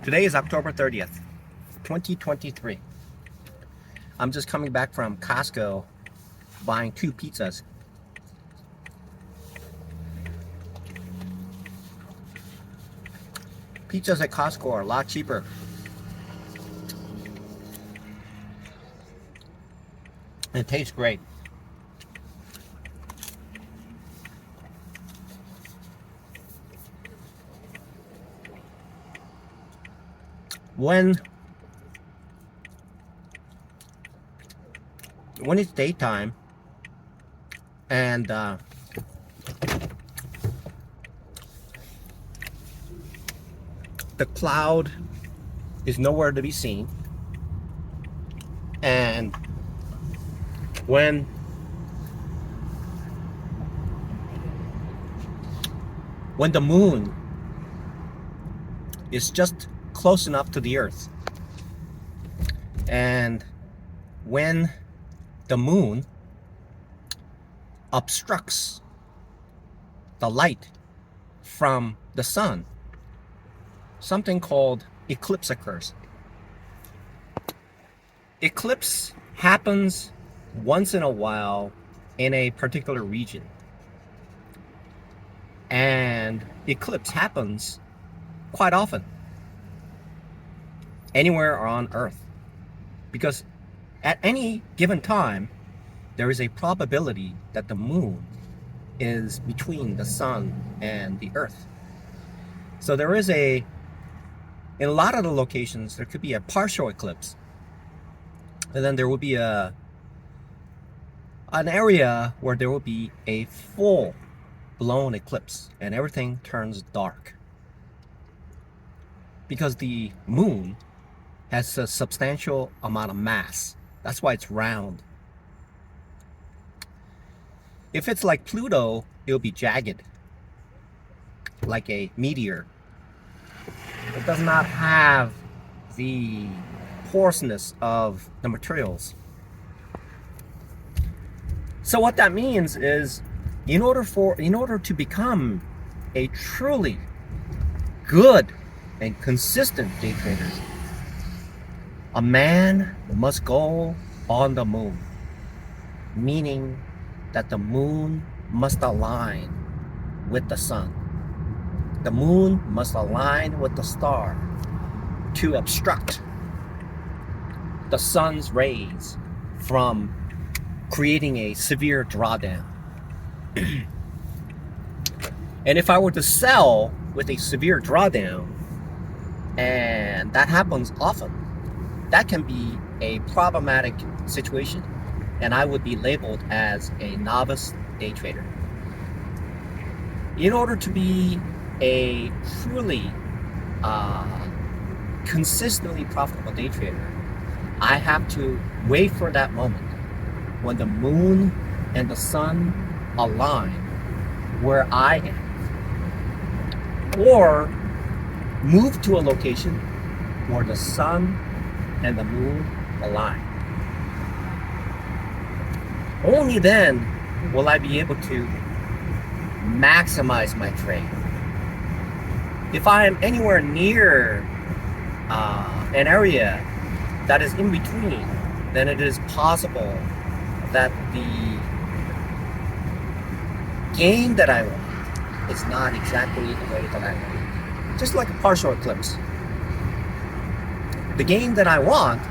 Today is October 30th, 2023. I'm just coming back from Costco buying 2 pizzas. Pizzas at Costco are a lot cheaper. It tastes great. When it's daytime and the cloud is nowhere to be seen, and when the moon is just close enough to the earth, and when the moon obstructs the light from the sun, something called eclipse occurs. Eclipse happens once in a while in a particular region, and eclipse happens quite often anywhere on earth, because at any given time there is a probability that the moon is between the sun and the earth. So there is in a lot of the locations there could be a partial eclipse, and then there will be an area where there will be a full blown eclipse and everything turns dark, because the moon has a substantial amount of mass. That's why it's round. If it's like Pluto, it'll be jagged, like a meteor. It does not have the porousness of the materials. So what that means is, in order to become a truly good and consistent day trader, a man must go on the moon, meaning that the moon must align with the sun. The moon must align with the star to obstruct the sun's rays from creating a severe drawdown. And if I were to sell with a severe drawdown, and that happens often, that can be a problematic situation, and I would be labeled as a novice day trader. In order to be a truly consistently profitable day trader, I have to wait for that moment when the moon and the sun align where I am, or move to a location where the sun and the moon align. Only then will I be able to maximize my trade. If I am anywhere near an area that is in between, then it is possible that the gain that I want is not exactly the way that I want. Just like a partial eclipse. The gain that I want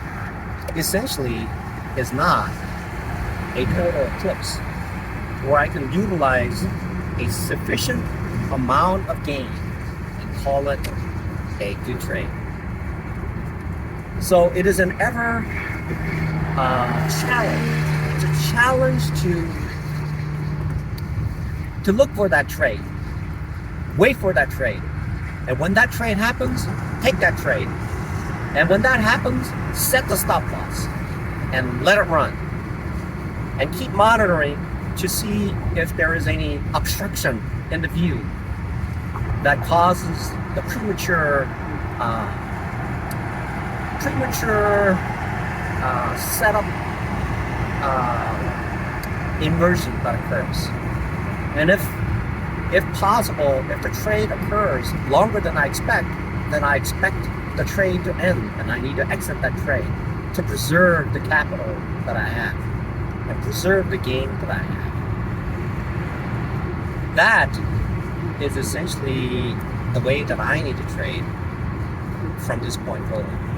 essentially is not a total eclipse, where I can utilize a sufficient amount of gain and call it a good trade. So it is an ever challenge. It's a challenge to look for that trade, wait for that trade, and when that trade happens, take that trade. And when that happens, set the stop loss and let it run, and keep monitoring to see if there is any obstruction in the view that causes the premature setup inversion that occurs. And if possible, if the trade occurs longer than I expect, then I expect the trade to end, and I need to exit that trade to preserve the capital that I have and preserve the gain that I have. That is essentially the way that I need to trade from this point forward.